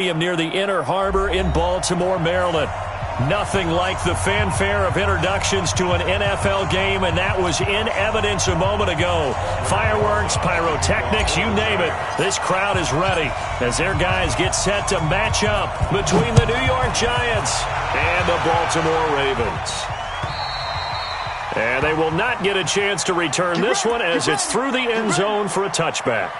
Near the Inner Harbor in Baltimore, Maryland. Nothing like the fanfare of introductions to an NFL game, and that was in evidence a moment ago. Fireworks, pyrotechnics, you name it. This crowd is ready as their guys get set to match up between the New York Giants and the Baltimore Ravens. And they will not get a chance to return this one as it's through the end zone for a touchback.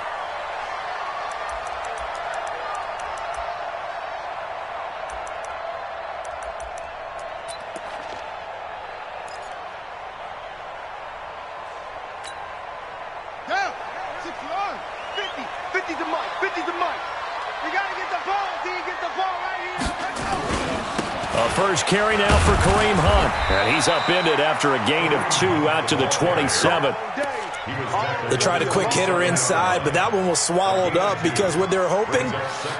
First carry now for Kareem Hunt. And he's upended after a gain of 2 out to the 27. They tried a quick hitter inside, but that one was swallowed up because what they're hoping,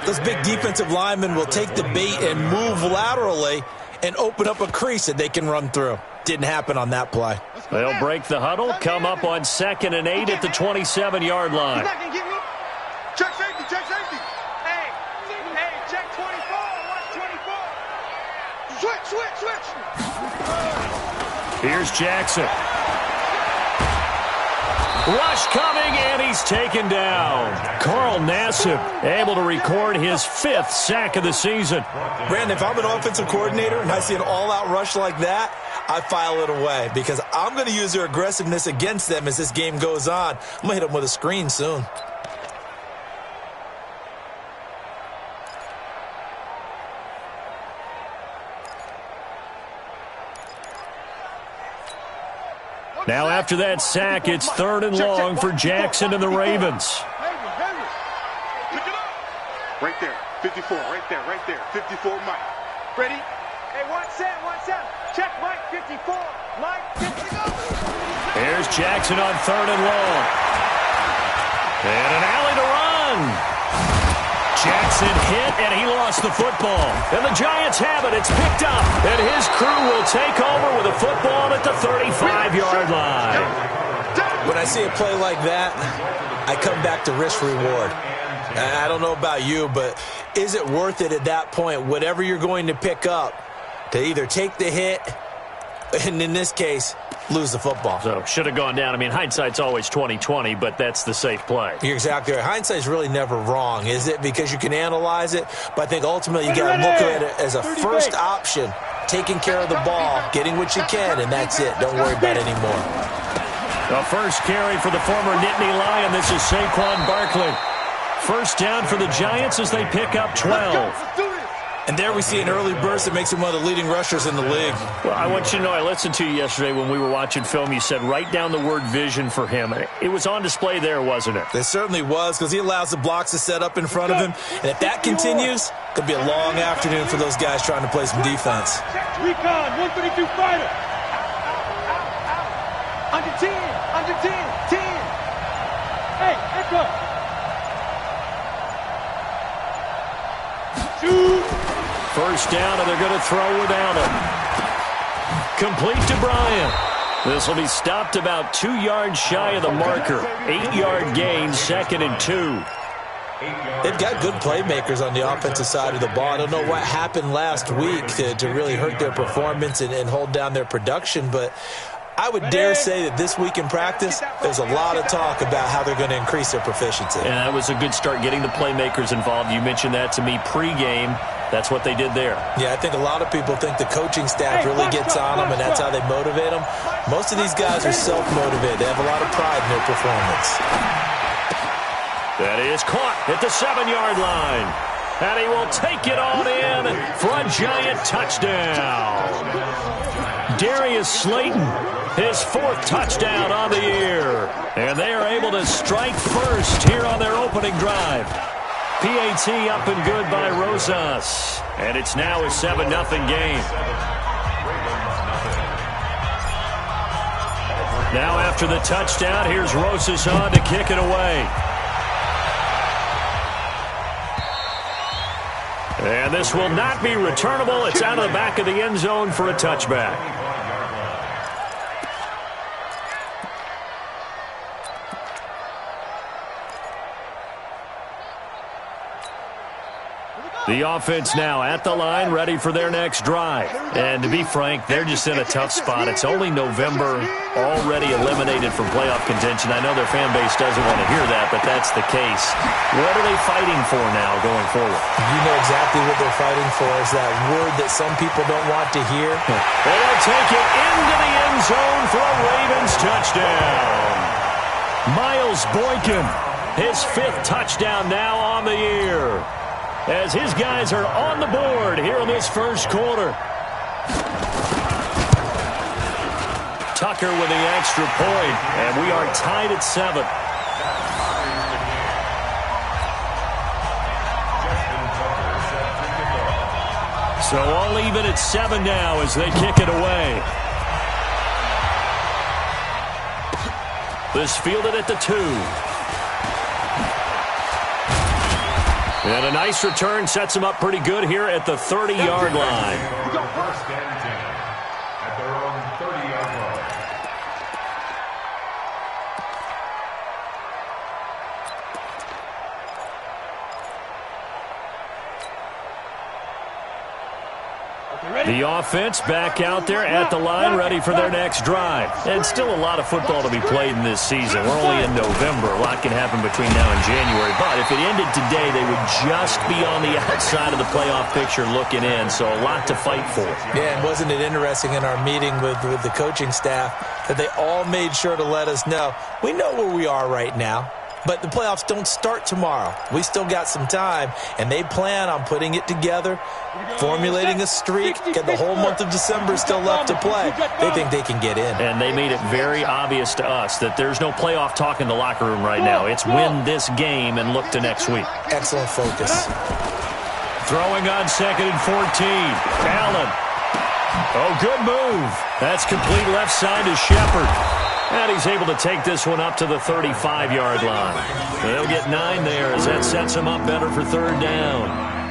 those big defensive linemen will take the bait and move laterally and open up a crease that they can run through. Didn't happen on that play. They'll break the huddle, come up on 2nd and 8 at the 27-yard line. Check safety, check safety. Hey, check 24, watch 24. Switch. Here's Jackson. Rush coming, and he's taken down. Carl Nassib able to record his 5th sack of the season. Brandon, if I'm an offensive coordinator and I see an all-out rush like that, I file it away because I'm going to use their aggressiveness against them as this game goes on. I'm going to hit them with a screen soon. Now after that sack, it's 3rd and long for Jackson and the Ravens. Right there, 54, right there, 54, Mike. Ready? Hey, one set. Check Mike, 54. Mike, 54. Here's Jackson on 3rd and long. And an alley to run. Jackson hit, and he lost the football. And the Giants have it. It's picked up. And his crew will take over with a football at the 35-yard line. When I see a play like that, I come back to risk-reward. I don't know about you, but is it worth it at that point, whatever you're going to pick up, to either take the hit, and in this case, lose the football? So, should have gone down. I mean, hindsight's always 20/20, but that's the safe play. You're exactly right. Hindsight's really never wrong, is it? Because you can analyze it, but I think ultimately you got to look at it as a first option, taking care of the ball, getting what you can, and that's it. Don't worry about it anymore. The first carry for the former Nittany Lion. This is Saquon Barkley. First down for the Giants as they pick up 12. And there we see an early burst that makes him one of the leading rushers in the league. Well, I want you to know, I listened to you yesterday when we were watching film. You said write down the word vision for him. It was on display there, wasn't it? It certainly was, because he allows the blocks to set up in front of him. And if that continues, it could be a long afternoon for those guys trying to play some defense. Recon, 132 fighter. Under 10. Hey, echo. Shoot. First down, and they're going to throw without him. Complete to Bryant. This will be stopped about 2 yards shy of the marker. 8-yard gain, 2nd and 2. They've got good playmakers on the offensive side of the ball. I don't know what happened last week to really hurt their performance and hold down their production, but I would dare say that this week in practice, there's a lot of talk about how they're going to increase their proficiency. And that was a good start, getting the playmakers involved. You mentioned that to me pregame. That's what they did there. Yeah, I think a lot of people think the coaching staff really gets on them, and that's how they motivate them. Most of these guys are self-motivated. They have a lot of pride in their performance. That is caught at the 7-yard line. And he will take it on in for a Giant touchdown. Darius Slayton, his 4th touchdown on the year. And they are able to strike first here on their opening drive. PAT up and good by Rosas. And it's now a 7-0 game. Now after the touchdown, here's Rosas on to kick it away. And this will not be returnable. It's out of the back of the end zone for a touchback. The offense now at the line, ready for their next drive. And to be frank, they're just in a tough spot. It's only November, already eliminated from playoff contention. I know their fan base doesn't want to hear that, but that's the case. What are they fighting for now going forward? You know exactly what they're fighting for, is that word that some people don't want to hear. And they'll take it into the end zone for a Ravens touchdown. Miles Boykin, his 5th touchdown now on the year, as his guys are on the board here in this first quarter. Tucker with the extra point, and we are tied at 7. So all even at 7 now as they kick it away. This fielded at the 2. And a nice return sets them up pretty good here at the 30-yard line. First and 10 at their own 30-yard line. The offense back out there at the line, ready for their next drive. And still a lot of football to be played in this season. We're only in November. A lot can happen between now and January. But if it ended today, they would just be on the outside of the playoff picture looking in. So a lot to fight for. Yeah, and wasn't it interesting in our meeting with the coaching staff that they all made sure to let us know, we know where we are right now. But the playoffs don't start tomorrow. We still got some time, and they plan on putting it together, formulating a streak, get the whole month of December still left to play. They think they can get in. And they made it very obvious to us that there's no playoff talk in the locker room right now. It's win this game and look to next week. Excellent focus. Throwing on 2nd and 14. Allen. Oh, good move. That's complete left side to Shepard. And he's able to take this one up to the 35-yard line. They'll get 9 there as that sets him up better for 3rd down.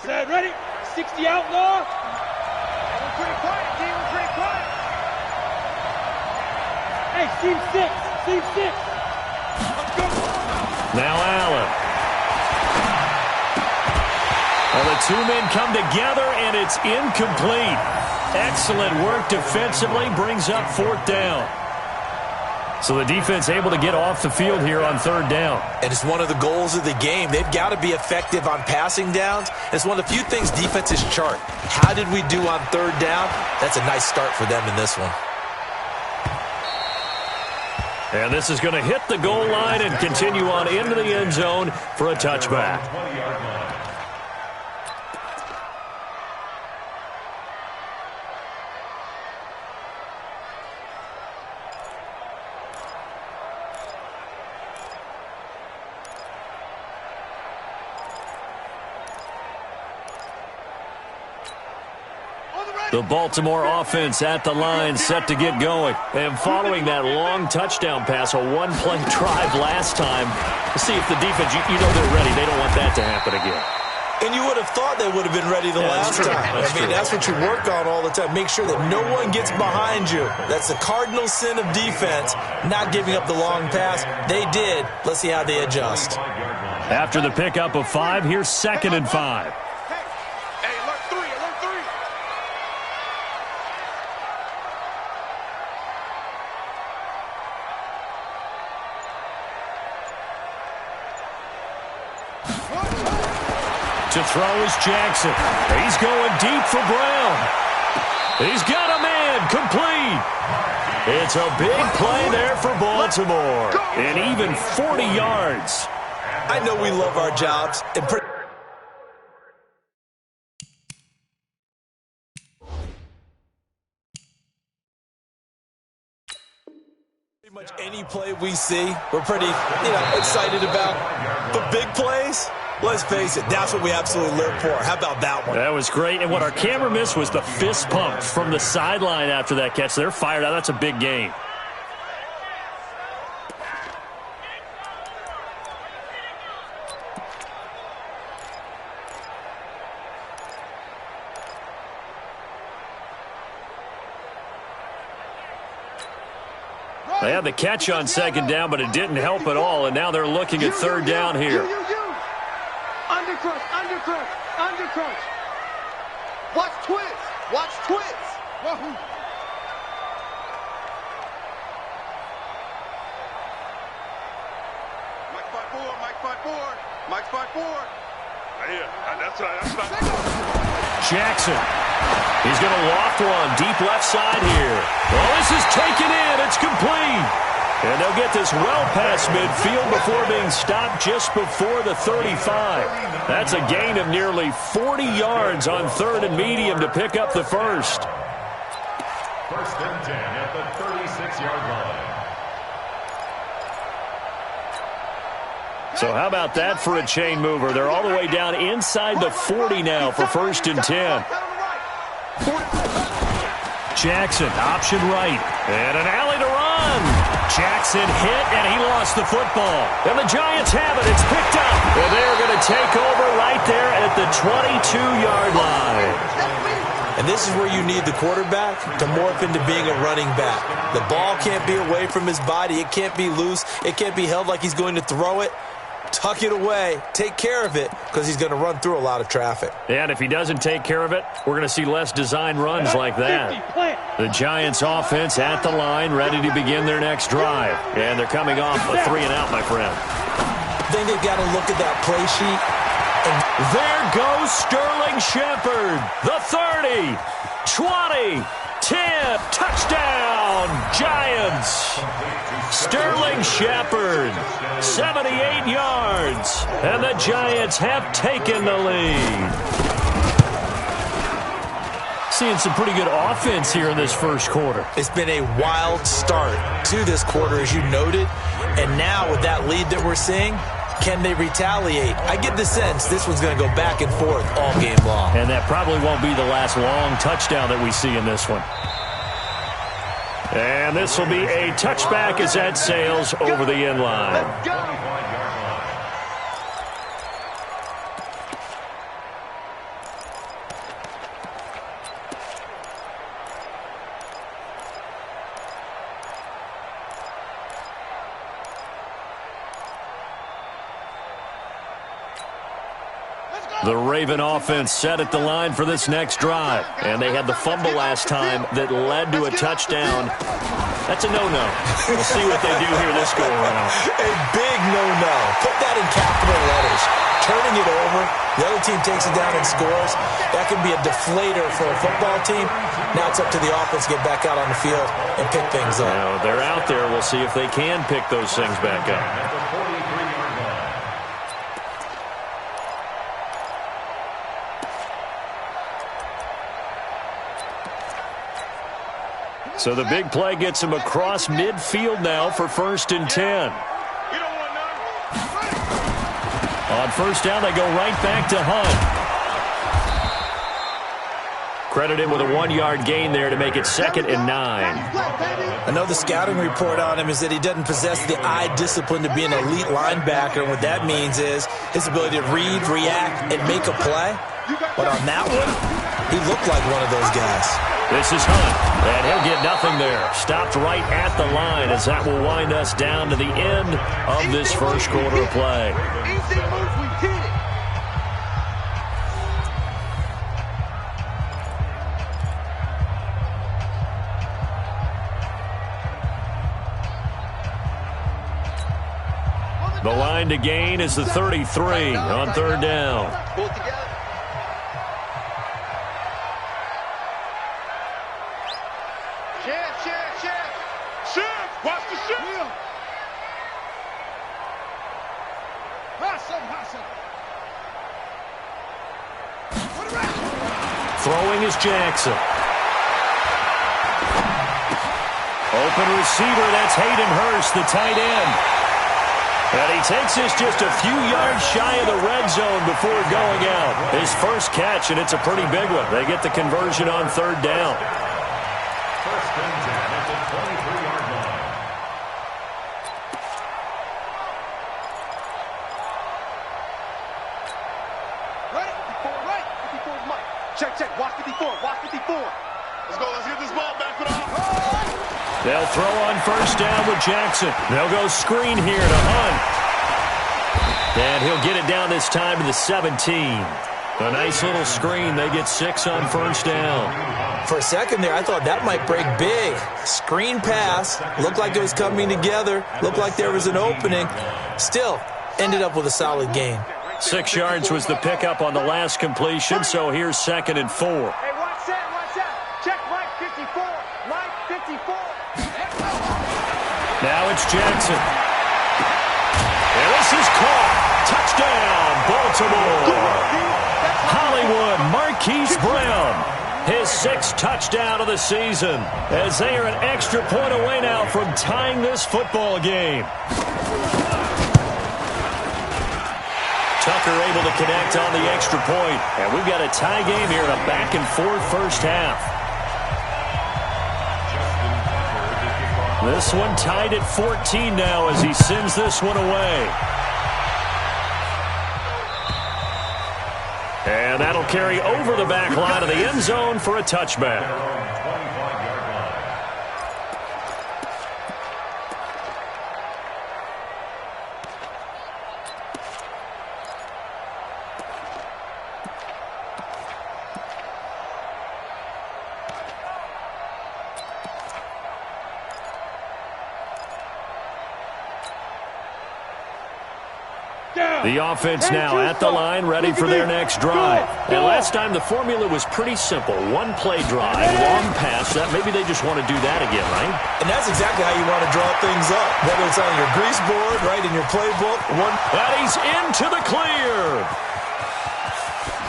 Set, ready? 60 outlaw. We're pretty quiet, team. We're pretty quiet. Hey, seam 6. Seam 6. Let's go. Now Allen. Well, the 2 men come together, and it's incomplete. Excellent work defensively, brings up 4th down. So the defense able to get off the field here on 3rd down. And it's one of the goals of the game. They've got to be effective on passing downs. It's one of the few things defenses chart. How did we do on 3rd down? That's a nice start for them in this one. And this is going to hit the goal line and continue on into the end zone for a touchback. 20-yard line. The Baltimore offense at the line set to get going. And following that long touchdown pass, a one-play drive last time, to see if the defense, you know they're ready. They don't want that to happen again. And you would have thought they would have been ready the last time. That's what you work on all the time. Make sure that no one gets behind you. That's the cardinal sin of defense, not giving up the long pass. They did. Let's see how they adjust. After the pickup of 5, here's 2nd and 5. Hey, alert 3, alert 3. To throw is Jackson. He's going deep for Brown. He's got a man, complete. It's a big play there for Baltimore. And even 40 yards. I know we love our jobs. And Pretty much any play we see, we're pretty, excited about. But big plays, let's face it, that's what we absolutely live for. How about that one? That was great. And what our camera missed was the fist pump from the sideline after that catch. They're fired out. That's a big gain. They had the catch on second down, but it didn't help at all, and now they're looking at third down here. Undercrush, undercrush, undercrush. Watch twist. Watch twist. Wahoo. Mike 5-4, Mike 5-4, Mike 5-4. Yeah, that's right. Jackson. He's going to loft one deep left side here. Well, this is taken in. It's complete. And they'll get this well past midfield before being stopped just before the 35. That's a gain of nearly 40 yards on third and medium to pick up the first. First and 10 at the 36-yard line. So how about that for a chain mover? They're all the way down inside the 40 now for first and 10. Jackson, option right. And an alley to run. Jackson hit, and he lost the football. And the Giants have it. It's picked up. And they're going to take over right there at the 22-yard line. And this is where you need the quarterback to morph into being a running back. The ball can't be away from his body. It can't be loose. It can't be held like he's going to throw it. Tuck it away. Take care of it because he's going to run through a lot of traffic. And if he doesn't take care of it, we're going to see less design runs like that. The Giants offense at the line, ready to begin their next drive. And they're coming off a 3-and-out, my friend. Then they've got to look at that play sheet. And there goes Sterling Shepard. The 30, 20, 10, touchdown, Giants. Sterling Shepard, 78 yards, and the Giants have taken the lead. Seeing some pretty good offense here in this first quarter. It's been a wild start to this quarter, as you noted, and now with that lead that we're seeing, can they retaliate? I get the sense this one's going to go back and forth all game long. And that probably won't be the last long touchdown that we see in this one. And this will be a touchback as that sails over the end line. The Raven offense set at the line for this next drive. And they had the fumble last time that led to a touchdown. That's a no-no. We'll see what they do here this go-around. A big no-no. Put that in capital letters. Turning it over, the other team takes it down and scores. That can be a deflator for a football team. Now it's up to the offense to get back out on the field and pick things up. Now, they're out there. We'll see if they can pick those things back up. So the big play gets him across midfield now for first and 10. On first down, they go right back to Hunt. Credited with a 1-yard gain there to make it 2nd and 9. I know the scouting report on him is that he doesn't possess the eye discipline to be an elite linebacker. And what that means is his ability to read, react, and make a play. But on that one, he looked like one of those guys. This is Hunt, and he'll get nothing there. Stopped right at the line as that will wind us down to the end of this first quarter of play. Easy move, we did it. The line to gain is the 33 on third down. Pull it together. Chef, watch the chef. Throwing is Jackson. open receiver. That's Hayden Hurst, the tight end. And he takes this just a few yards shy of the red zone before going out. His first catch, and it's a pretty big one. They get the conversion on third down. First and 10 at the 23-yard line. Right, 54, right. 54 is Mike. Check, check. Watch 54, watch 54. Let's go, let's get this ball back for the They'll throw on first down with Jackson. They'll go screen here to Hunt. And he'll get it down this time to the 17. A nice little screen. They get 6 on first down. For a second there, I thought that might break big. Screen pass. Looked like it was coming together. Looked like there was an opening. Still, ended up with a solid gain. 6 yards was the pickup on the last completion, so here's 2nd and 4. Hey, watch that, watch that. Check Mike 54. Mike 54. Now it's Jackson. And this is caught. Touchdown, Baltimore. Hollywood Marquise Brown. His 6th touchdown of the season, as they are an extra point away now from tying this football game. Tucker able to connect on the extra point. And we've got a tie game here in a back-and-forth first half. This one tied at 14 now as he sends this one away. And that'll carry over the back line of the end zone for a touchback. The offense now at the line, ready for their next drive. And last time the formula was pretty simple. One play drive, long pass. That maybe they just want to do that again, right? And that's exactly how you want to draw things up. Whether it's on your grease board, right, in your playbook. And he's into the clear.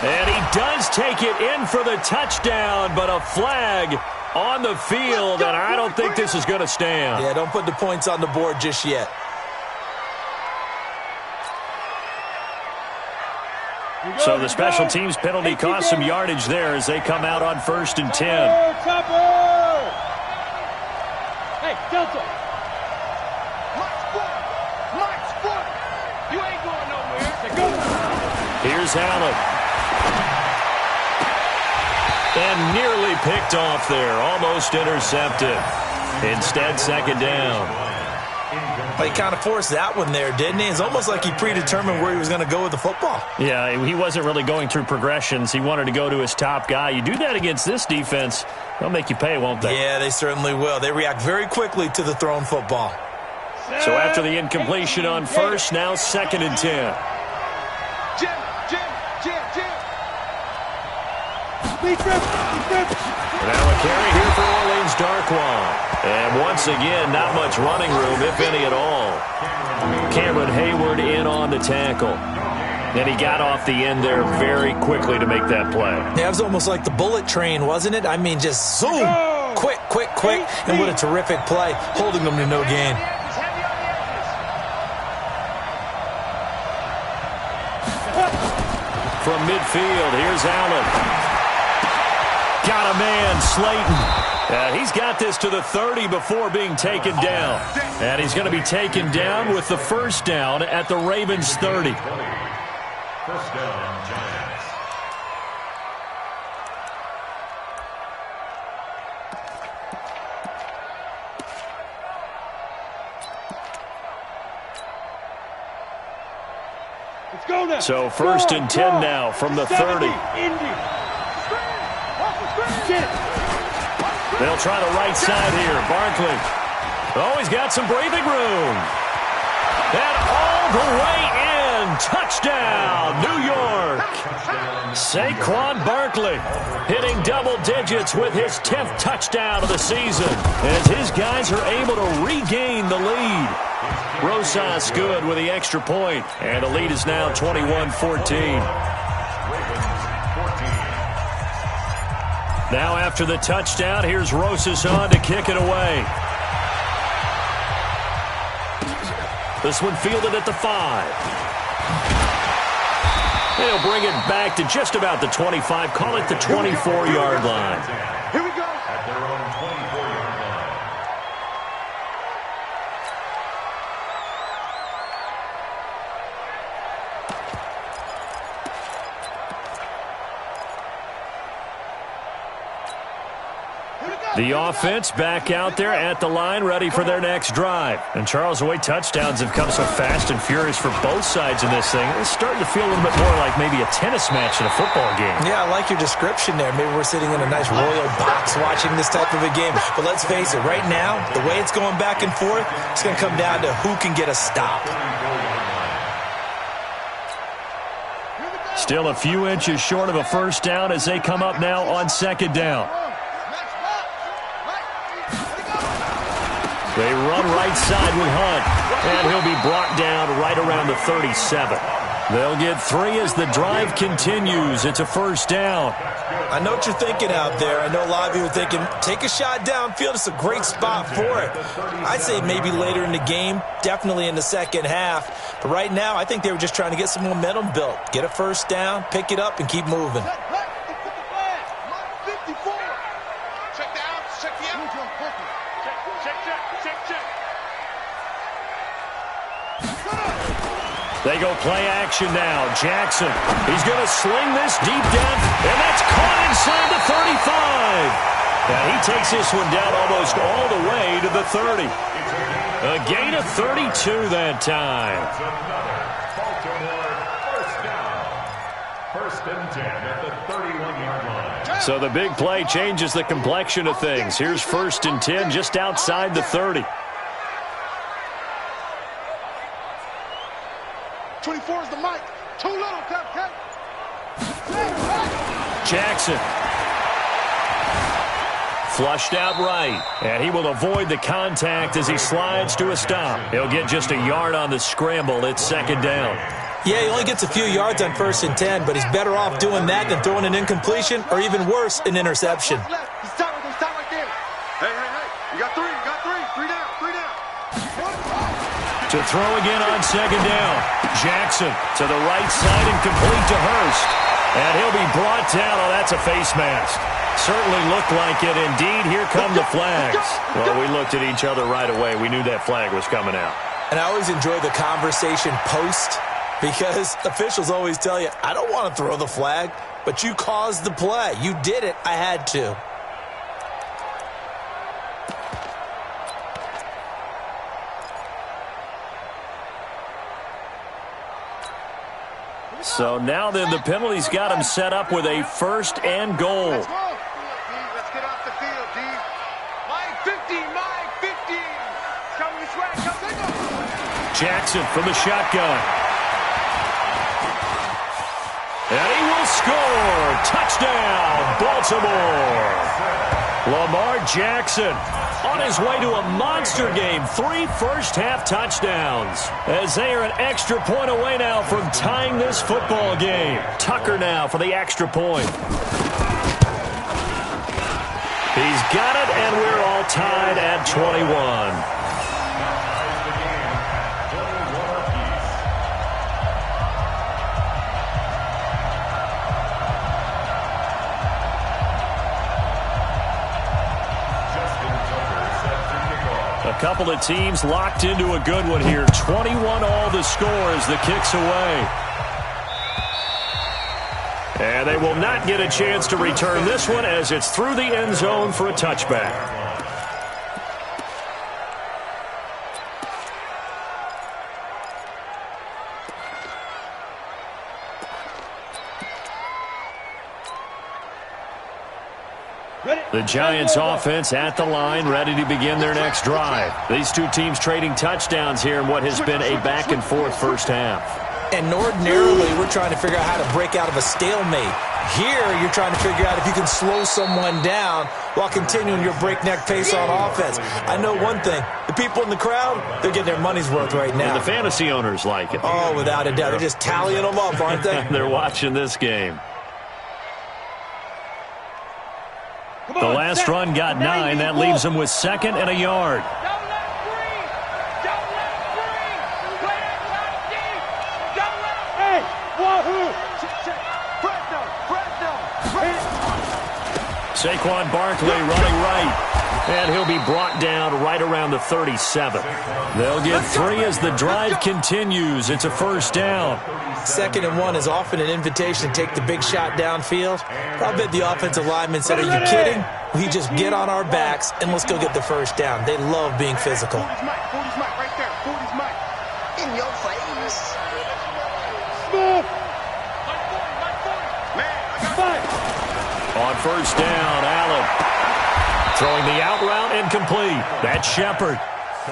And he does take it in for the touchdown, but a flag on the field, and I don't think this is going to stand. Yeah, don't put the points on the board just yet. So the special teams penalty cost some yardage there as they come out on 1st and 10. Hey, Delta. Mike's foot. You ain't going nowhere. Go. Here's Allen. And nearly picked off there. Almost intercepted. Instead, 2nd down. He kind of forced that one there, didn't he? It's almost like he predetermined where he was going to go with the football. Yeah, he wasn't really going through progressions. He wanted to go to his top guy. You do that against this defense, they'll make you pay, won't they? Yeah, they certainly will. They react very quickly to the thrown football. So after the incompletion on 1st, now 2nd and 10. Now a carry here for Orleans Darkwan. And once again, not much running room, if any at all. Cameron Hayward in on the tackle. And he got off the end there very quickly to make that play. Yeah, it was almost like the bullet train, wasn't it? I mean, just zoom, quick, and what a terrific play, holding them to no gain. From midfield, here's Allen. Got a man, Slayton. He's got this to the 30 before being taken down. And he's going to be taken down with the first down at the Ravens' 30. First down, Giants. Let's go now. So 1st and 10 now from the 30. They'll try the right side here. Barkley. Oh, he's got some breathing room. And all the way in. Touchdown, New York. Saquon Barkley hitting double digits with his 10th touchdown of the season as his guys are able to regain the lead. Rosas good with the extra point, and the lead is now 21-14. Now after the touchdown, here's Rosas on to kick it away. This one fielded at the 5. They'll bring it back to just about the 25. Call it the 24-yard line. Here we go. At their own 24-yard line. The offense back out there at the line, ready for their next drive. And Charles, the way touchdowns have come so fast and furious for both sides in this thing, it's starting to feel a little bit more like maybe a tennis match in a football game. Yeah, I like your description there. Maybe we're sitting in a nice royal box watching this type of a game. But let's face it, right now, the way it's going back and forth, it's going to come down to who can get a stop. Still a few inches short of a first down as they come up now on second down. They run right side with Hunt, and he'll be brought down right around the 37. They'll get 3 as the drive continues. It's a first down. I know what you're thinking out there. I know a lot of you are thinking, take a shot downfield. It's a great spot for it. I'd say maybe later in the game, definitely in the second half. But right now, I think they were just trying to get some momentum built. Get a first down, pick it up, and keep moving. They go play action now. Jackson, he's going to sling this deep down, and that's caught inside the 35. And he takes this one down almost all the way to the 30. A gain of 32 that time. First and 10 at the 31-yard line. So the big play changes the complexion of things. Here's first and 10 just outside the 30. 24 is the mic. Too little, cut. Jackson. Flushed out right. And he will avoid the contact as he slides to a stop. He'll get just a yard on the scramble. It's second down. Yeah, he only gets a few yards on first and 10, but he's better off doing that than throwing an incompletion or even worse, an interception. Stop right there. Hey. You got 3. Three down. To throw again on second down. Jackson to the right side and complete to Hurst. And he'll be brought down. Oh, that's a face mask. Certainly looked like it. Indeed, here come the flags. Well, we looked at each other right away. We knew that flag was coming out. And I always enjoy the conversation post because officials always tell you, I don't want to throw the flag, but you caused the play. You did it. I had to. So now then the penalty's got him set up with a first and goal. Let's go. Let's get off the field, D. Mike 50. Come this way. Come take him. Jackson from the shotgun. And he will score. Touchdown, Baltimore. Lamar Jackson on his way to a monster game. 3 first-half touchdowns as they are an extra point away now from tying this football game. Tucker now for the extra point. He's got it, and we're all tied at 21. A couple of teams locked into a good one here. 21 all the score as the kick's away. And they will not get a chance to return this one as it's through the end zone for a touchback. The Giants offense at the line, ready to begin their next drive. These two teams trading touchdowns here in what has been a back-and-forth first half. And ordinarily, we're trying to figure out how to break out of a stalemate. Here, you're trying to figure out if you can slow someone down while continuing your breakneck pace on offense. I know one thing. The people in the crowd, they're getting their money's worth right now. And the fantasy owners like it. Oh, without a doubt. They're just tallying them up, aren't they? They're watching this game. The last run got 9. That leaves them with second and a yard. Saquon Barkley running right. And he'll be brought down right around the 37. They'll get 3 as the drive continues. It's a first down. 2nd and 1 is often an invitation to take the big shot downfield. I bet the offensive lineman said, are you kidding? We just get on our backs and let's go get the first down. They love being physical. 40's Mike, right there. 40's Mike. In your face. Smith. Man, I got On first down, Allen. Throwing the out route incomplete. That's Shepard.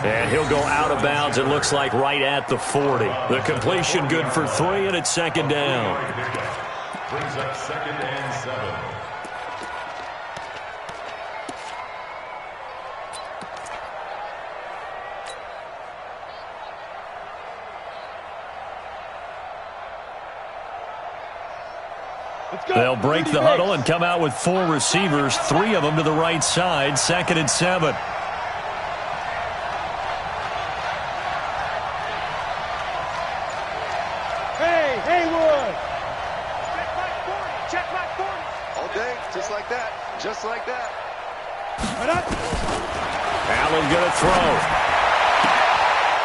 And he'll go out of bounds, it looks like, right at the 40. The completion good for 3, and it's 2nd down. Brings up 2nd and 7. They'll break the huddle and come out with 4 receivers, 3 of them to the right side, 2nd and 7. Hey, Haywood. check my 40. All day, just like that. Just like that. Allen gonna throw.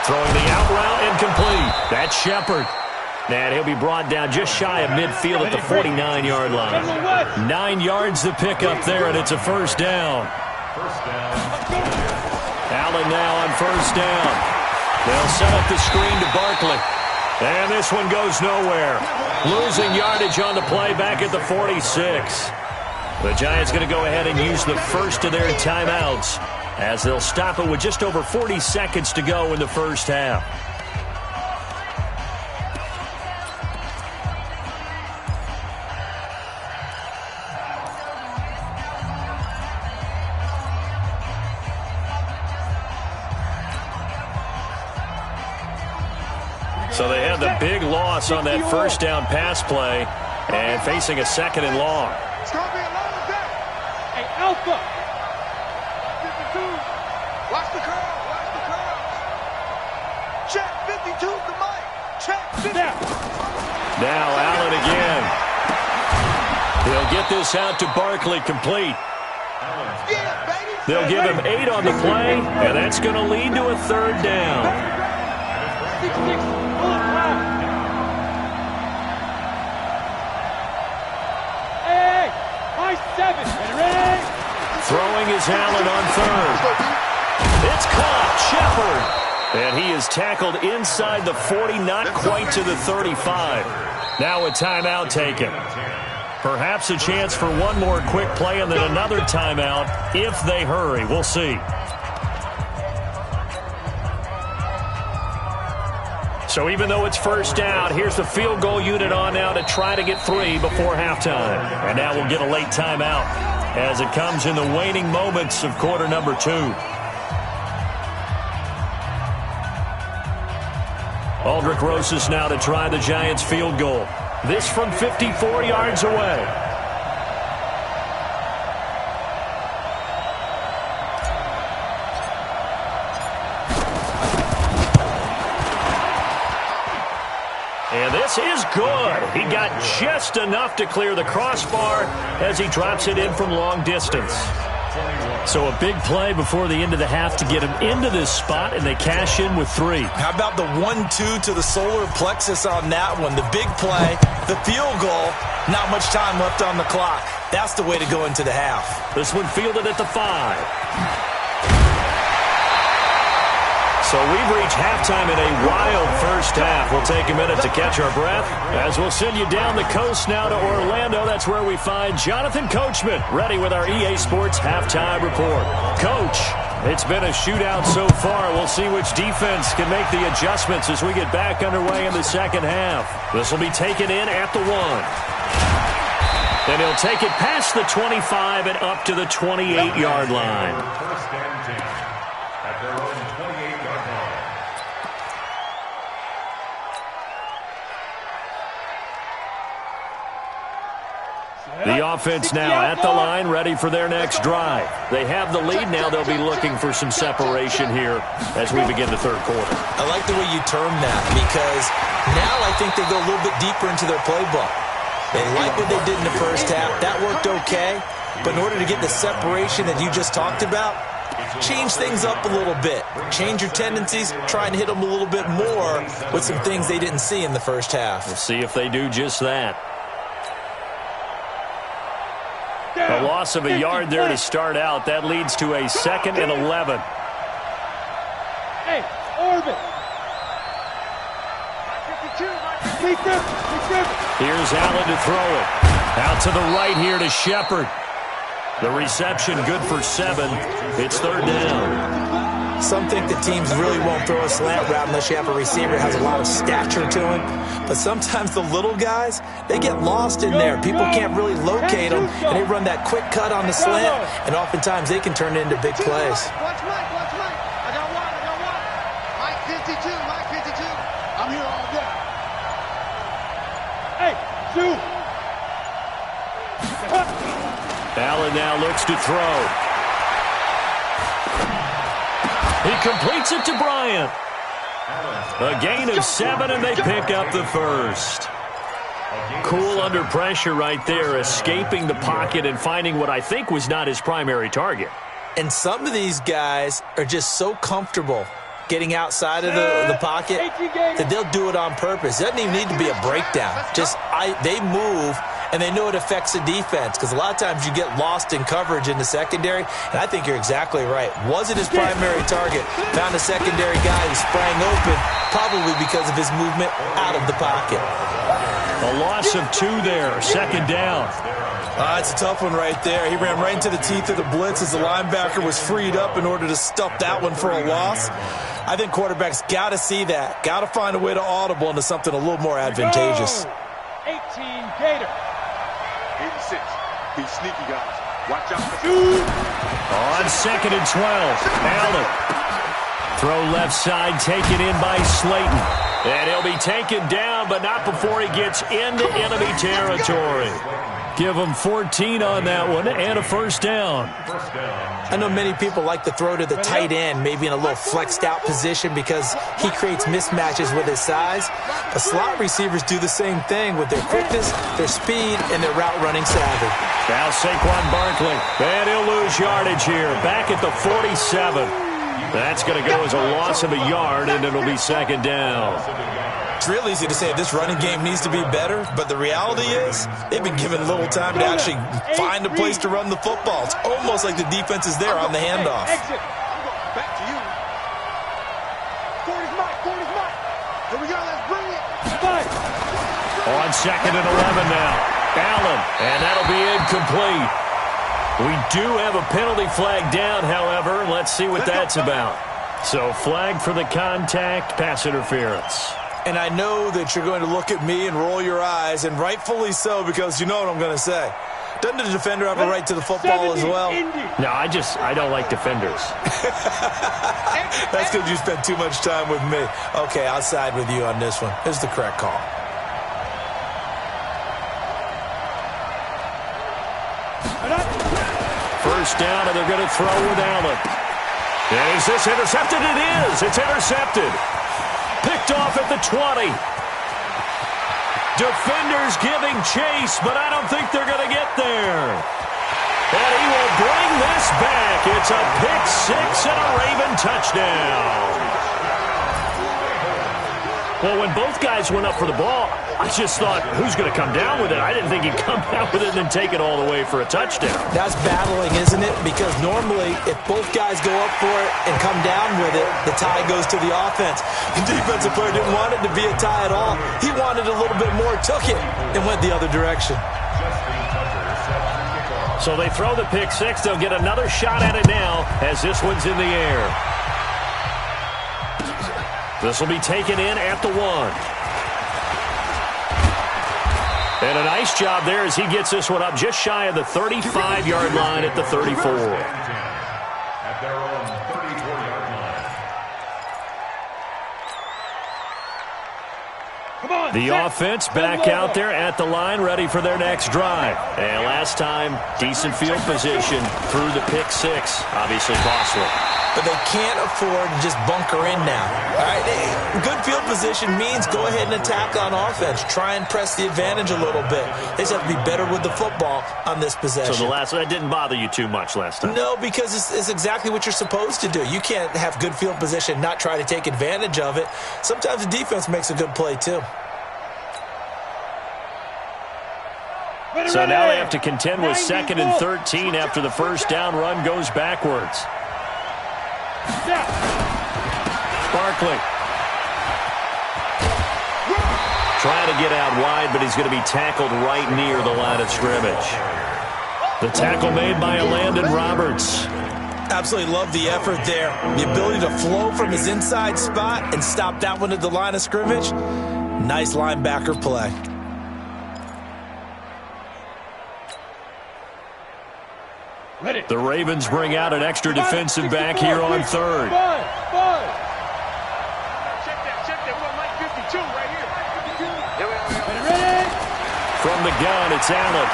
Throwing the out route incomplete. That's Shepard. And he'll be brought down just shy of midfield at the 49-yard line. 9 yards to pick up there, and it's a first down. First down. Allen now on first down. They'll set up the screen to Barkley. And this one goes nowhere. Losing yardage on the play back at the 46. The Giants going to go ahead and use the first of their timeouts as they'll stop it with just over 40 seconds to go in the first half. So they had the big loss on that first down pass play and facing a 2nd and long. It's going to be a long day. Hey, Alpha. 52. Watch the curl. Watch the curl. Check 52 to Mike. Check 50. Now Allen again. He'll get this out to Barkley complete. Yeah, baby. They'll give him 8 on the play, and that's going to lead to a 3rd down. 6-6. Pull it high. Hey, high 7. Ready? Throwing is Allen on 3rd. It's caught. Shepard. And he is tackled inside the 40, not quite to the 35. Now a timeout taken. Perhaps a chance for one more quick play and then another timeout if they hurry. We'll see. So even though it's first down, here's the field goal unit on now to try to get 3 before halftime. And now we'll get a late timeout as it comes in the waning moments of quarter number 2. Aldrich Rosas now to try the Giants field goal. This from 54 yards away. And this is good. He got just enough to clear the crossbar as he drops it in from long distance. So a big play before the end of the half to get him into this spot, and they cash in with 3. How about the 1-2 to the solar plexus on that one? The big play, the field goal, not much time left on the clock. That's the way to go into the half. This one fielded at the 5. So we've reached halftime in a wild first half. We'll take a minute to catch our breath as we'll send you down the coast now to Orlando. That's where we find Jonathan Coachman ready with our EA Sports halftime report. Coach, it's been a shootout so far. We'll see which defense can make the adjustments as we get back underway in the second half. This will be taken in at the 1. And he'll take it past the 25 and up to the 28-yard line. First and 10 at their own 28-yard line. The offense now at the line, ready for their next drive. They have the lead now. They'll be looking for some separation here as we begin the third quarter. I like the way you term that because now I think they go a little bit deeper into their playbook. They like what they did in the first half. That worked okay. But in order to get the separation that you just talked about, change things up a little bit. Change your tendencies, try and hit them a little bit more with some things they didn't see in the first half. We'll see if they do just that. A loss of a yard there to start out. That leads to a 2nd and 11. Hey, orbit. Here's Allen to throw it. Out to the right here to Shepard. The reception good for 7. It's 3rd down. Some think the teams really won't throw a slant route unless you have a receiver that has a lot of stature to him. But sometimes the little guys, they get lost in there. People can't really locate them, and they run that quick cut on the slant, and oftentimes they can turn it into big plays. Watch Mike. I got one. Mike 52. I'm here all day. Hey, shoot. Allen now looks to throw. He completes it to Bryant. A gain of 7, and they pick up the first. Cool under pressure right there, escaping the pocket and finding what I think was not his primary target. And some of these guys are just so comfortable getting outside of the pocket that they'll do it on purpose. It doesn't even need to be a breakdown. They move, and they know it affects the defense, because a lot of times you get lost in coverage in the secondary, and I think you're exactly right. Wasn't his primary target. Found a secondary guy who sprang open, probably because of his movement out of the pocket. A loss of 2 there, 2nd down. It's a tough one right there. He ran right into the teeth of the blitz as the linebacker was freed up in order to stuff that one for a loss. I think quarterbacks got to see that. Got to find a way to audible into something a little more advantageous. 18 Gator. 86. He's sneaky, guys. Watch out for the On 2nd and 12, Allen. Throw left side, taken in by Slayton. And he'll be taken down, but not before he gets into enemy territory. Give him 14 on that one and a 1st down. I know many people like to throw to the tight end, maybe in a little flexed out position because he creates mismatches with his size. But slot receivers do the same thing with their quickness, their speed, and their route running savvy. Now Saquon Barkley, and he'll lose yardage here. Back at the 47. That's going to go as a loss of a yard, and it'll be 2nd down. It's real easy to say this running game needs to be better, but the reality is they've been given little time to actually find a place to run the football. It's almost like the defense is there on the handoff. Exit. back to you. 40's Mike. Here we go, let's bring it. On 2nd and 11 now. Allen, and that'll be incomplete. We do have a penalty flag down, however. Let's see what that's about. So flag for the contact, pass interference. And I know that you're going to look at me and roll your eyes, and rightfully so, because you know what I'm going to say. Doesn't the defender have a right to the football as well? No, I don't like defenders. That's because you spent too much time with me. Okay, I'll side with you on this one. This is the correct call. First down, and they're going to throw with Allen. And is this intercepted? It is. It's intercepted. Picked off at the 20. Defenders giving chase, but I don't think they're going to get there. And he will bring this back. It's a pick six and a Raven touchdown. Well, when both guys went up for the ball, I just thought, who's going to come down with it? I didn't think he'd come down with it and then take it all the way for a touchdown. That's battling, isn't it? Because normally, if both guys go up for it and come down with it, the tie goes to the offense. The defensive player didn't want it to be a tie at all. He wanted a little bit more, took it, and went the other direction. So they throw the pick six. They'll get another shot at it now as this one's in the air. This will be taken in at the 1. And a nice job there as he gets this one up just shy of the 35-yard line at the 34. At their own 34-yard line. Come on, The offense back out there at the line, ready for their next drive. And last time, decent field position through the pick six. Obviously costly. But they can't afford to just bunker in now. All right, good field position means go ahead and attack on offense. Try and press the advantage a little bit. They just have to be better with the football on this possession. So that didn't bother you too much last time? No, because it's exactly what you're supposed to do. You can't have good field position and not try to take advantage of it. Sometimes the defense makes a good play, too. So now they have to contend with 2nd and 13 after the first down run goes backwards. Barkley trying to get out wide, but he's going to be tackled right near the line of scrimmage. The tackle made by Landon Roberts. Absolutely love the effort there. The ability to flow from his inside spot and stop that one at the line of scrimmage. Nice linebacker play. The Ravens bring out an extra defensive back here on third. Check that. We got Mike 52 right here. From the gun, it's Allen.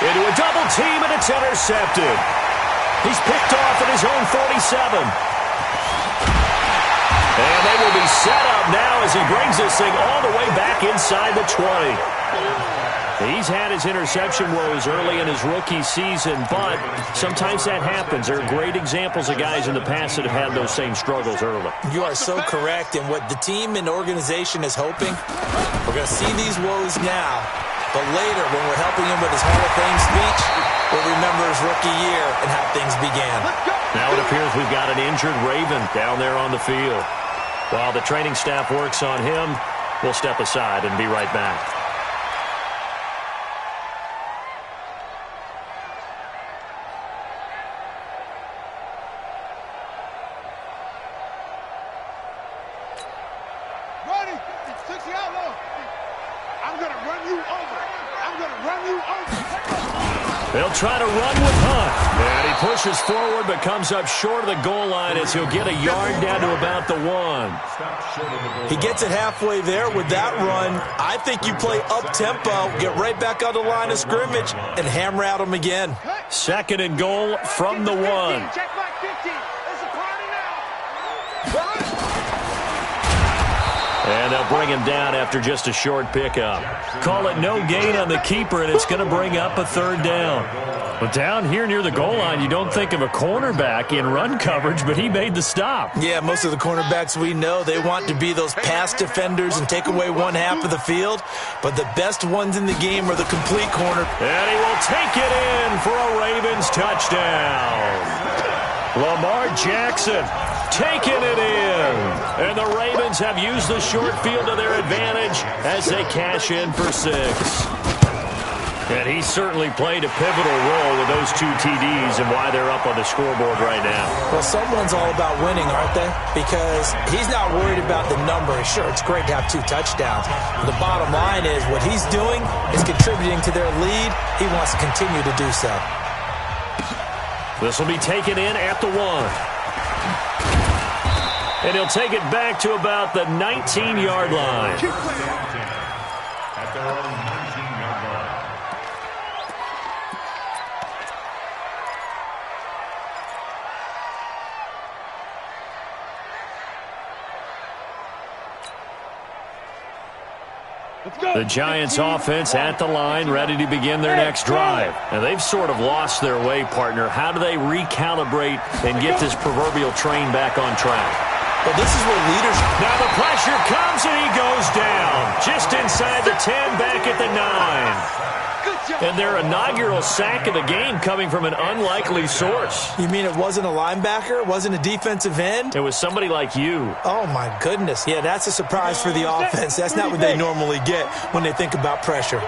Into a double team, and it's intercepted. He's picked off at his own 47. And they will be set up now as he brings this thing all the way back inside the 20. He's had his interception woes early in his rookie season, but sometimes that happens. There are great examples of guys in the past that have had those same struggles early. You are so correct, and what the team and organization is hoping, we're going to see these woes now, but later when we're helping him with his Hall of Fame speech, we'll remember his rookie year and how things began. Now it appears we've got an injured Raven down there on the field. While the training staff works on him, we'll step aside and be right back. They'll try to run with Hunt. And he pushes forward but comes up short of the goal line as he'll get a yard down to about the 1. He gets it halfway there with that run. I think you play up-tempo, get right back on the line of scrimmage, and hammer at him again. 2nd and goal from the 1. Check Mike 50. It's a party now. And they'll bring him down after just a short pickup. Call it no gain on the keeper, and it's going to bring up a 3rd down. But down here near the goal line, you don't think of a cornerback in run coverage, but he made the stop. Yeah, most of the cornerbacks we know, they want to be those pass defenders and take away one half of the field. But the best ones in the game are the complete corner. And he will take it in for a Ravens touchdown. Lamar Jackson taking it in. And the Ravens have used the short field to their advantage as they cash in for 6. And he certainly played a pivotal role with those 2 TDs and why they're up on the scoreboard right now. Well, someone's all about winning, aren't they? Because he's not worried about the number. Sure, it's great to have 2 touchdowns. The bottom line is what he's doing is contributing to their lead. He wants to continue to do so. This will be taken in at the 1. And he'll take it back to about the 19-yard line. At their own 19-yard line. The Giants offense at the line, ready to begin their next drive. And they've sort of lost their way, partner. How do they recalibrate and get this proverbial train back on track? Well, this is where leadership... Now the pressure comes and he goes down. Just inside the 10, back at the 9. And their inaugural sack of the game coming from an unlikely source. You mean it wasn't a linebacker? It wasn't a defensive end? It was somebody like you. Oh, my goodness. Yeah, that's a surprise for the offense. That's not what they normally get when they think about pressure.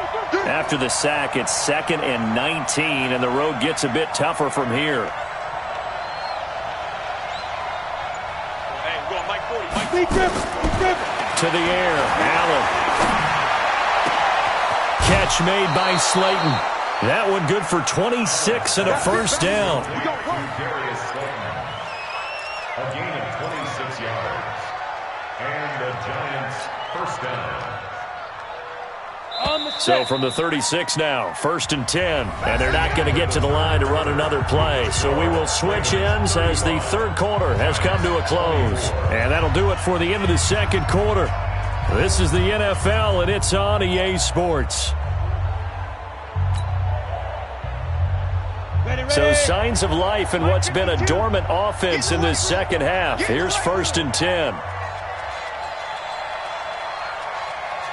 After the sack, it's 2nd and 19, and the road gets a bit tougher from here. To the air, Allen. Catch made by Slayton. That one good for 26 and a first down. Darius Slayton. A gain of 26 yards. And the Giants First down. So from the 36 now, 1st and 10. And they're not going to get to the line to run another play. So we will switch ends as the third quarter has come to a close. And that'll do it for the end of the second quarter. This is the NFL, and it's on EA Sports. So signs of life in what's been a dormant offense in this second half. Here's 1st and 10.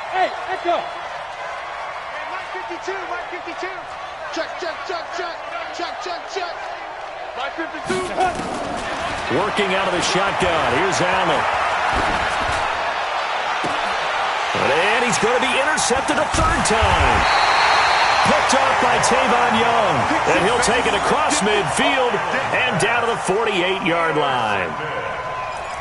Hey, echo. Mike 52, Mike 52. Check, check, check, check. Check, check, check. Mike 52. Working out of the shotgun. Here's Allen. And he's going to be intercepted a third time. Picked off by Tavon Young. And he'll take it across midfield and down to the 48-yard line.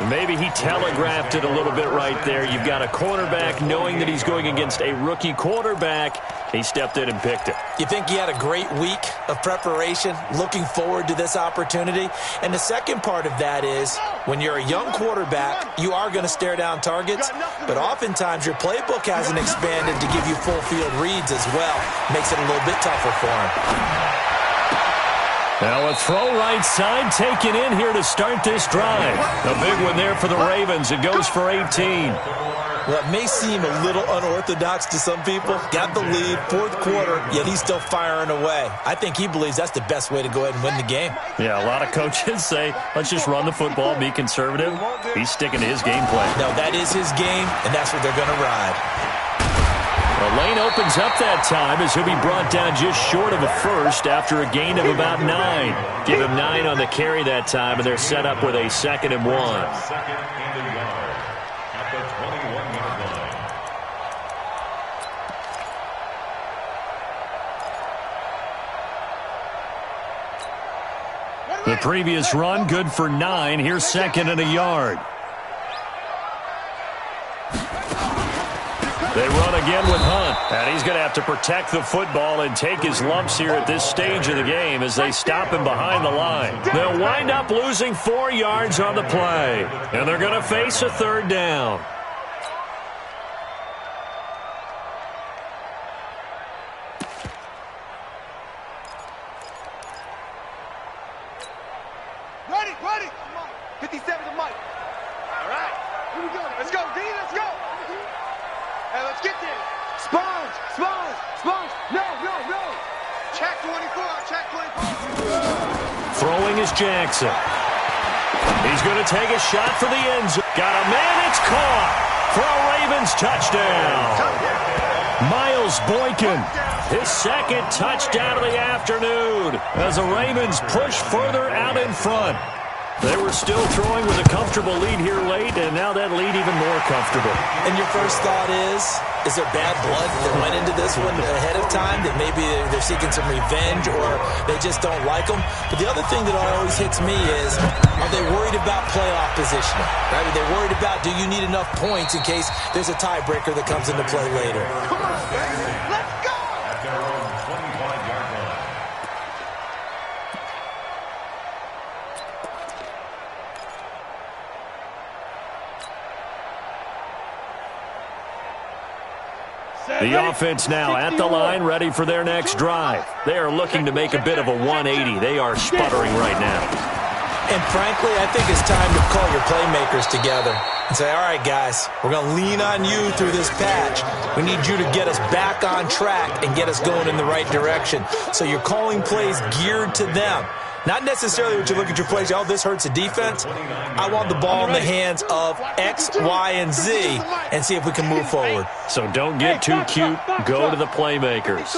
Maybe he telegraphed it a little bit right there. You've got a cornerback knowing that he's going against a rookie quarterback. He stepped in and picked it. You think he had a great week of preparation, looking forward to this opportunity? And the second part of that is, when you're a young quarterback, you are going to stare down targets, but oftentimes your playbook hasn't expanded to give you full field reads as well. Makes it a little bit tougher for him. Now a throw right side taken in here to start this drive. A big one there for the Ravens. It goes for 18. Well, it may seem a little unorthodox to some people. Got the lead, fourth quarter, yet he's still firing away. I think he believes that's the best way to go ahead and win the game. Yeah, a lot of coaches say, let's just run the football, be conservative. He's sticking to his game plan. No, that is his game, and that's what they're going to ride. The lane opens up that time as he'll be brought down just short of a first after a gain of about 9. Give him 9 on the carry that time, and they're set up with a 2nd and 1. Second and a yard at the 21-yard line. The previous run, good for 9. Here's 2nd and a yard. They run again with Hunt, and he's going to have to protect the football and take his lumps here at this stage of the game as they stop him behind the line. They'll wind up losing 4 yards on the play, and they're going to face a third down. Ready, ready. 57 to Mike. All right, here we go. Let's go, D, let's go. Hey, let's get there. Sponge, sponge, sponge. No, no, no. Check 24, check 24. Throwing is Jackson. He's going to take a shot for the end zone. Got a man, it's caught for a Ravens touchdown. Miles Boykin, his 2nd touchdown of the afternoon as the Ravens push further out in front. They were still throwing with a comfortable lead here late, and now that lead even more comfortable. And your first thought is there bad blood that went into this one ahead of time, that maybe they're seeking some revenge or they just don't like them? But the other thing that always hits me is, are they worried about playoff positioning? Right? Are they worried about, do you need enough points in case there's a tiebreaker that comes into play later? Come on, baby. Let's go. At their own 25-yard line. The offense now at the line, ready for their next drive. They are looking to make a bit of a 180. They are sputtering right now. And frankly, I think it's time to call your playmakers together and say, all right, guys, we're going to lean on you through this patch. We need you to get us back on track and get us going in the right direction. So you're calling plays geared to them. Not necessarily what you look at your plays, oh, this hurts the defense. I want the ball in the hands of X, Y, and Z and see if we can move forward. So don't get too cute. Go to the playmakers.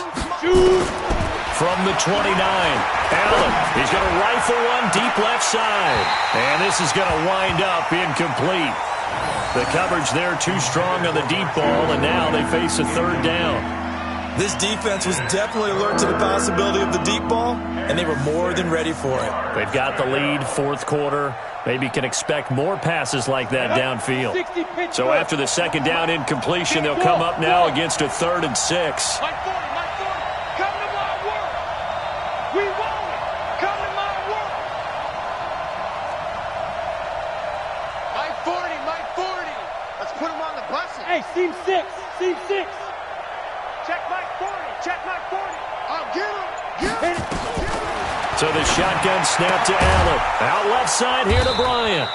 From the 29, Allen. He's going to rifle one deep left side. And this is going to wind up incomplete. The coverage there too strong on the deep ball, and now they face a third down. This defense was definitely alert to the possibility of the deep ball, and they were more than ready for it. They've got the lead, fourth quarter. Maybe can expect more passes like that downfield. So after the second down incompletion, they'll come up now against a 3rd and 6. Mike 40, Mike 40. Come to my work. We want it. Come to my work. Mike 40, Mike 40. Let's put him on the bus. Hey, seam 6. Seam 6. Check Mike 40. Check Mike 40. Oh, get him. Get him. So the shotgun snap to Allen. Out left side here to Bryant.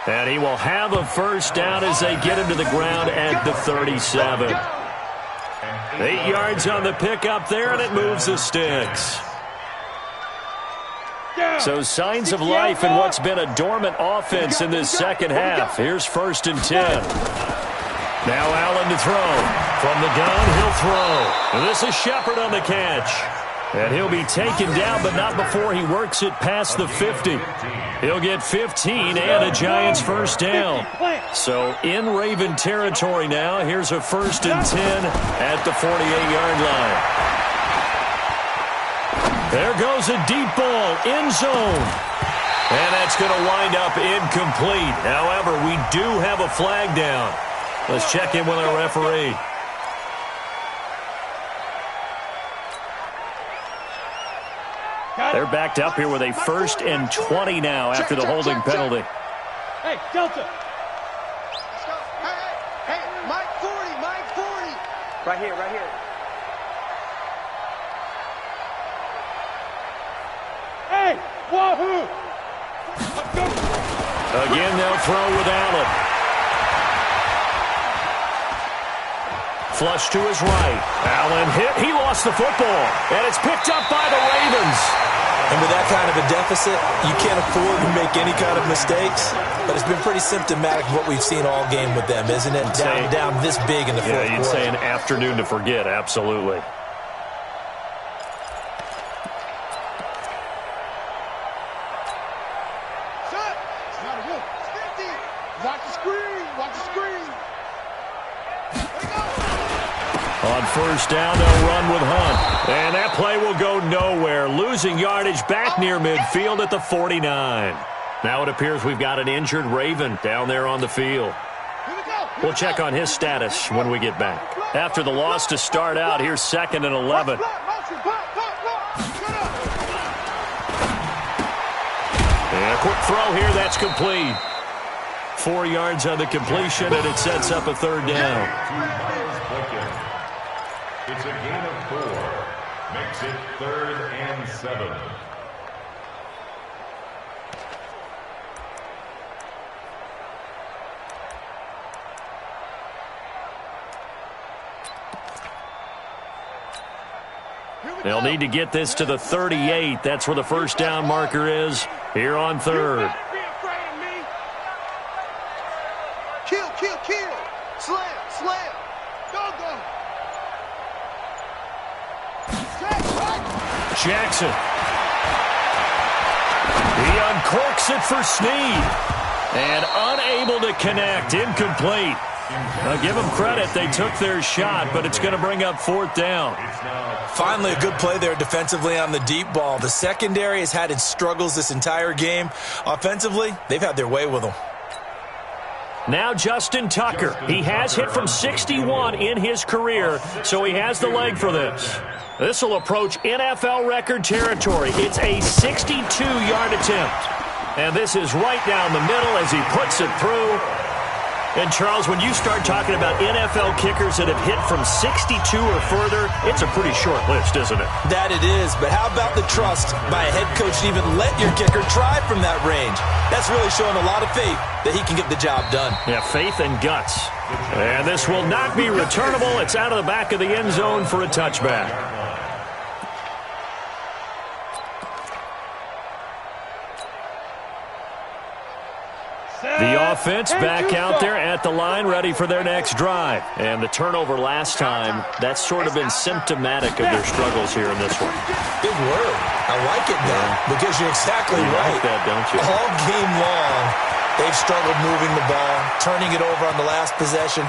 And he will have a first down as they get him to the ground at the 37. 8 yards on the pickup there, and it moves the sticks. So signs of life in what's been a dormant offense in this second half. Here's 1st and 10. Now Allen to throw. From the gun, he'll throw. And this is Shepard on the catch. And he'll be taken down, but not before he works it past the 50. He'll get 15 and a Giants first down. So in Raven territory now, here's a 1st and 10 at the 48-yard line. There goes a deep ball, end zone. And that's going to wind up incomplete. However, we do have a flag down. Let's check in with our referee. They're backed up here with a 1st and 20 now after the holding penalty. Hey, Delta. Let's go. Hey, Mike 40, Mike 40. Right here, right here. Hey, wahoo. Let's go. Again, they'll throw with Allen. Flush to his right. Allen hit. He lost the football. And it's picked up by the Ravens. And with that kind of a deficit, you can't afford to make any kind of mistakes. But it's been pretty symptomatic of what we've seen all game with them, isn't it? Down this big in the fourth quarter. Yeah, you'd say an afternoon to forget. Absolutely. Shut. It's not a wolf. It's 50. Watch the screen. Watch the screen. There you go. On 1st down, they'll run with Hunt. And that play will go nowhere. Losing yardage back near midfield at the 49. Now it appears we've got an injured Raven down there on the field. We'll check on his status when we get back. After the loss to start out, here's 2nd and 11. And a quick throw here, that's complete. 4 yards on the completion, and it sets up a 3rd down. It's a gain of 4. Makes it 3rd and 7. They'll need to get this to the 38. That's where the 1st down marker is here on 3rd. Kill, kill, kill. Slam, slam. Go, go. Jackson. He uncorks it for Snead. And unable to connect. Incomplete. Now give them credit. They took their shot, but it's going to bring up 4th down. Finally, a good play there defensively on the deep ball. The secondary has had its struggles this entire game. Offensively, they've had their way with them. Now Justin Tucker. He has hit from 61 in his career, so he has the leg for this. This will approach NFL record territory. It's a 62-yard attempt. And this is right down the middle as he puts it through. And, Charles, when you start talking about NFL kickers that have hit from 62 or further, it's a pretty short list, isn't it? That it is, but how about the trust by a head coach to even let your kicker try from that range? That's really showing a lot of faith that he can get the job done. Yeah, faith and guts. And this will not be returnable. It's out of the back of the end zone for a touchback. The offense back out there at the line, ready for their next drive. And the turnover last time, that's sort of been symptomatic of their struggles here in this one. Big word. I like it now because you're exactly right. Like that, don't you? All game long, they've struggled moving the ball, turning it over on the last possession.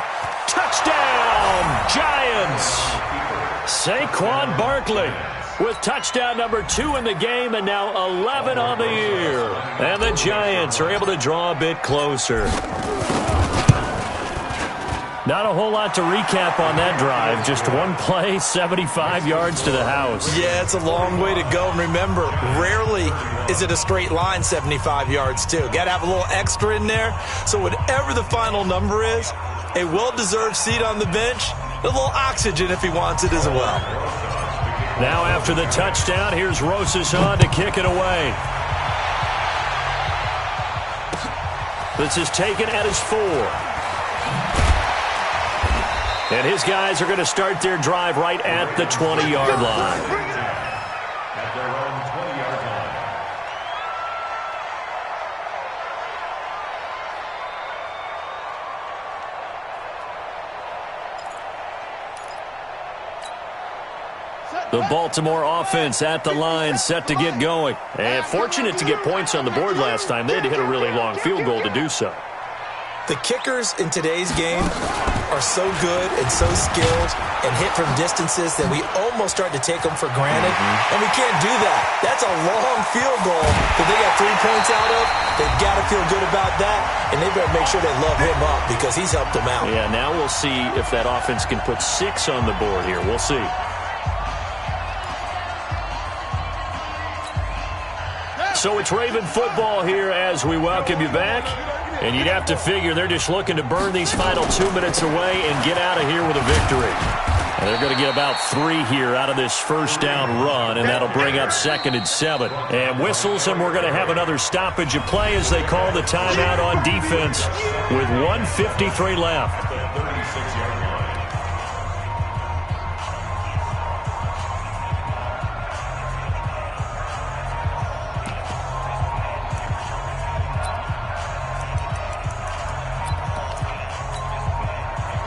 Touchdown, Giants! Saquon Barkley with touchdown number 2 in the game and now 11 on the year. And the Giants are able to draw a bit closer. Not a whole lot to recap on that drive. Just one play, 75 yards to the house. Yeah, it's a long way to go. And remember, rarely is it a straight line 75 yards, too. Got to have a little extra in there. So whatever the final number is, a well-deserved seat on the bench, a little oxygen if he wants it as well. Now after the touchdown, here's Rosas on to kick it away. This is taken at his 4. And his guys are going to start their drive right at the 20-yard line. At their own 20-yard line. The Baltimore offense at the line, set to get going. And fortunate to get points on the board last time. They had to hit a really long field goal to do so. The kickers in today's game are so good and so skilled and hit from distances that we almost start to take them for granted. And we can't do that. That's a long field goal that they got 3 points out of. They've got to feel good about that, and they better make sure they love him up because he's helped them out. Yeah, now we'll see if that offense can put 6 on the board here. We'll see. So it's Raven football here as we welcome you back. And you'd have to figure they're just looking to burn these final 2 minutes away and get out of here with a victory. And they're going to get about 3 here out of this first down run, and that'll bring up 2nd and 7. And whistles, and we're going to have another stoppage of play as they call the timeout on defense with 1:53 left. The 36-yard line.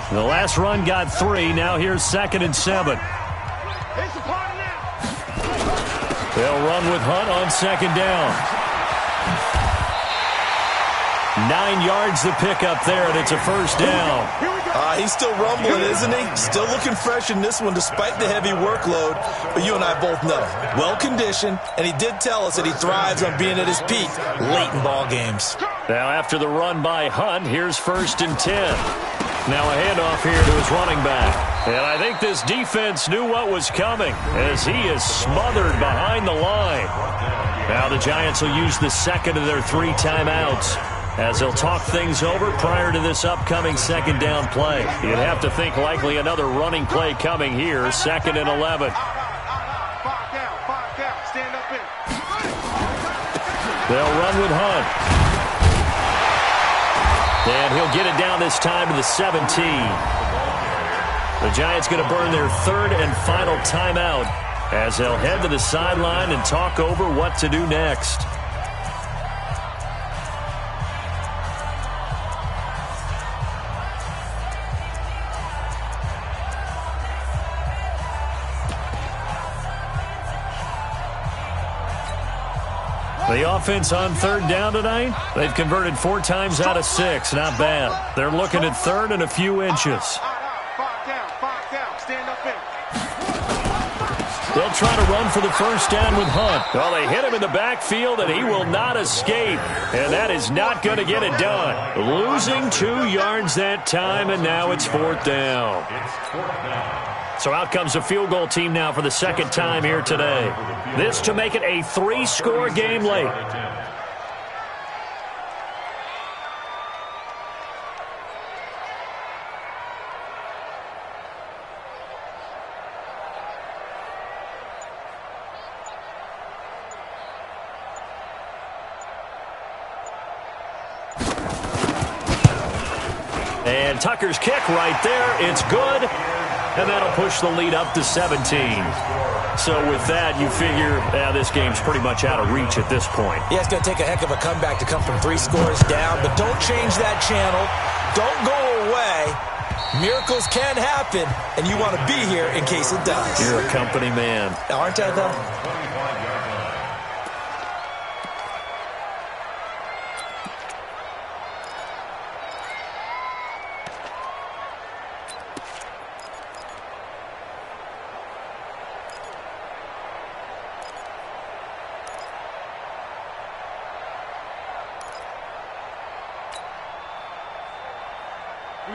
The last run got 3. Now here's 2nd and 7. They'll run with Hunt on 2nd down. 9 yards the pickup there, and it's a first down. He's still rumbling, isn't he? Still looking fresh in this one despite the heavy workload. But you and I both know, well-conditioned, and he did tell us that he thrives on being at his peak late in ball games. Now after the run by Hunt, here's 1st and 10. Now a handoff here to his running back. And I think this defense knew what was coming as he is smothered behind the line. Now the Giants will use the second of their 3 timeouts as they'll talk things over prior to this upcoming 2nd down play. You'd have to think likely another running play coming here, 2nd and 11. They'll run with Hunt. And he'll get it down this time to the 17. The Giants going to burn their 3rd and final timeout as they'll head to the sideline and talk over what to do next. The offense on 3rd down tonight, they've converted 4 times out of 6. Not bad. They're looking at 3rd and a few inches. They'll try to run for the first down with Hunt. Well, they hit him in the backfield, and he will not escape. And that is not going to get it done. Losing 2 yards that time, and now it's 4th down. So out comes the field goal team now for the 2nd time here today. This to make it a 3-score game late. And Tucker's kick right there. It's good. And that'll push the lead up to 17. So with that, you figure this game's pretty much out of reach at this point. Yeah, it's going to take a heck of a comeback to come from 3 scores down. But don't change that channel. Don't go away. Miracles can happen, and you want to be here in case it does. You're a company man. Aren't I, though?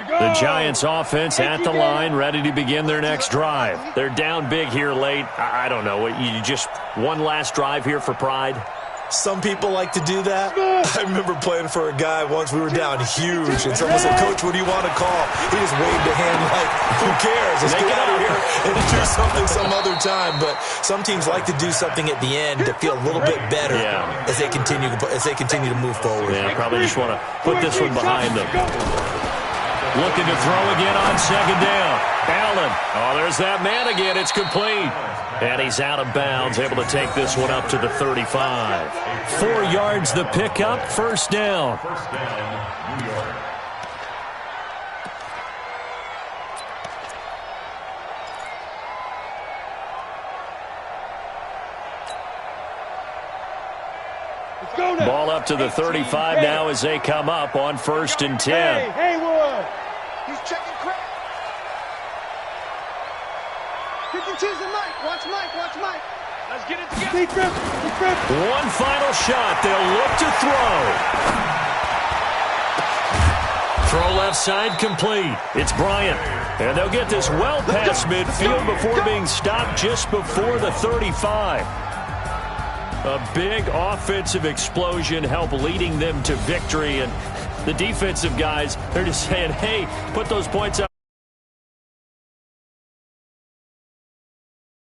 The Giants offense at the line, ready to begin their next drive. They're down big here late. I don't know. You just one last drive here for pride? Some people like to do that. I remember playing for a guy once. We were down huge, and someone said, "Coach, what do you want to call?" He just waved a hand like, "Who cares? Let's get out of here and do something some other time." But some teams like to do something at the end to feel a little bit better as they continue to move forward. Yeah, probably just want to put this one behind them. Looking to throw again on second down. Allen. Oh, there's that man again. It's complete. And he's out of bounds, able to take this one up to the 35. 4 yards the pickup, first down. First down, New York. Let's go now. Ball up to the 35 now as they come up on 1st and 10. Hey, Haywood. He's checking crap. 52's the Mike. Watch Mike. Watch Mike. Let's get it together. Defense. One final shot. They'll look to throw. Throw left side complete. It's Bryant. And they'll get this well past midfield before being stopped just before the 35. A big offensive explosion help leading them to victory. And the defensive guys, they're just saying, hey, put those points up.